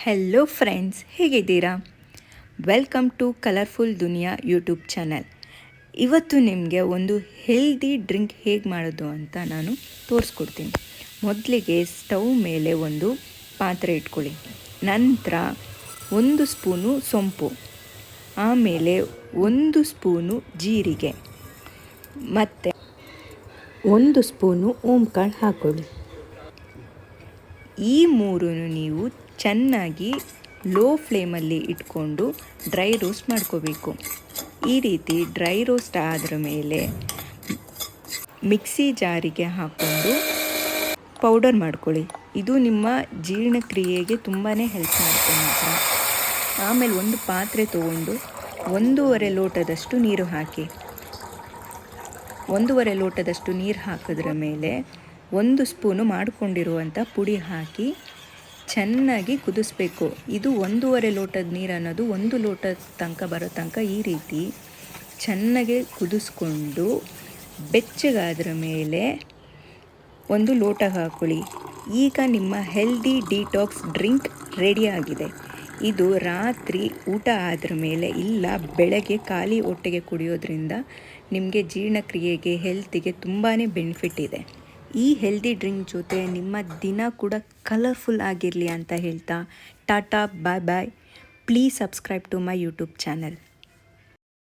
Hello friends, ಹೇಗಿದ್ದೀರಾ? Welcome to colourful ದುನಿಯಾ YouTube channel. ಇವತ್ತು ನಿಮಗೆ ಒಂದು ಹೆಲ್ದಿ ಡ್ರಿಂಕ್ ಹೇಗೆ ಮಾಡೋದು ಅಂತ ನಾನು ತೋರಿಸ್ಕೊಡ್ತೀನಿ. ಮೊದಲಿಗೆ ಸ್ಟವ್ ಮೇಲೆ ಒಂದು ಪಾತ್ರೆ ಇಟ್ಕೊಳ್ಳಿ. ನಂತರ 1 ಸ್ಪೂನು ಸೋಂಪು, ಆಮೇಲೆ 1 ಸ್ಪೂನು ಜೀರಿಗೆ ಮತ್ತು 1 ಸ್ಪೂನು ಓಂಕಾಳು ಹಾಕ್ಕೊಳ್ಳಿ. ಈ ಮೂರನ್ನು ನೀವು ಚೆನ್ನಾಗಿ ಲೋ ಫ್ಲೇಮಲ್ಲಿ ಇಟ್ಕೊಂಡು ಡ್ರೈ ರೋಸ್ಟ್ ಮಾಡ್ಕೋಬೇಕು. ಈ ರೀತಿ ಡ್ರೈ ರೋಸ್ಟ್ ಆದ ಮೇಲೆ ಮಿಕ್ಸಿ ಜಾರಿಗೆ ಹಾಕ್ಕೊಂಡು ಪೌಡರ್ ಮಾಡ್ಕೊಳ್ಳಿ. ಇದು ನಿಮ್ಮ ಜೀರ್ಣಕ್ರಿಯೆಗೆ ತುಂಬಾ ಹೆಲ್ಪ್ ಮಾಡುತ್ತೆ ಮಾತ್ರ. ಆಮೇಲೆ ಒಂದು ಪಾತ್ರೆ ತೊಗೊಂಡು 1.5 ಲೋಟದಷ್ಟು ನೀರು ಹಾಕಿ. 1.5 ಲೋಟದಷ್ಟು ನೀರು ಹಾಕಿದ್ರ ಮೇಲೆ 1 ಸ್ಪೂನು ಮಾಡಿಕೊಂಡಿರುವಂಥ ಪುಡಿ ಹಾಕಿ ಚೆನ್ನಾಗಿ ಕುದಿಸ್ಬೇಕು. ಇದು 1.5 ಲೋಟದ ನೀರು ಅನ್ನೋದು 1 ಲೋಟದ ತನಕ ಬರೋ ತನಕ ಈ ರೀತಿ ಚೆನ್ನಾಗಿ ಕುದಿಸ್ಕೊಂಡು ಬೆಚ್ಚಗಾದ್ರ ಮೇಲೆ 1 ಲೋಟ ಹಾಕ್ಕೊಳ್ಳಿ. ಈಗ ನಿಮ್ಮ ಹೆಲ್ದಿ ಡಿಟಾಕ್ಸ್ ಡ್ರಿಂಕ್ ರೆಡಿಯಾಗಿದೆ. ಇದು ರಾತ್ರಿ ಊಟ ಆದ್ರ ಮೇಲೆ ಇಲ್ಲ ಬೆಳಗ್ಗೆ ಖಾಲಿ ಹೊಟ್ಟೆಗೆ ಕುಡಿಯೋದ್ರಿಂದ ನಿಮಗೆ ಜೀರ್ಣಕ್ರಿಯೆಗೆ ಹೆಲ್ತಿಗೆ ತುಂಬಾ ಬೆನಿಫಿಟ್ ಇದೆ. ಈ ಹೆಲ್ದಿ ಡ್ರಿಂಕ್ ಜೊತೆ ನಿಮ್ಮ ದಿನ ಕೂಡ ಕಲರ್ಫುಲ್ ಆಗಿರಲಿ ಅಂತ ಹೇಳ್ತಾ tata, bye bye. Please subscribe to my YouTube channel.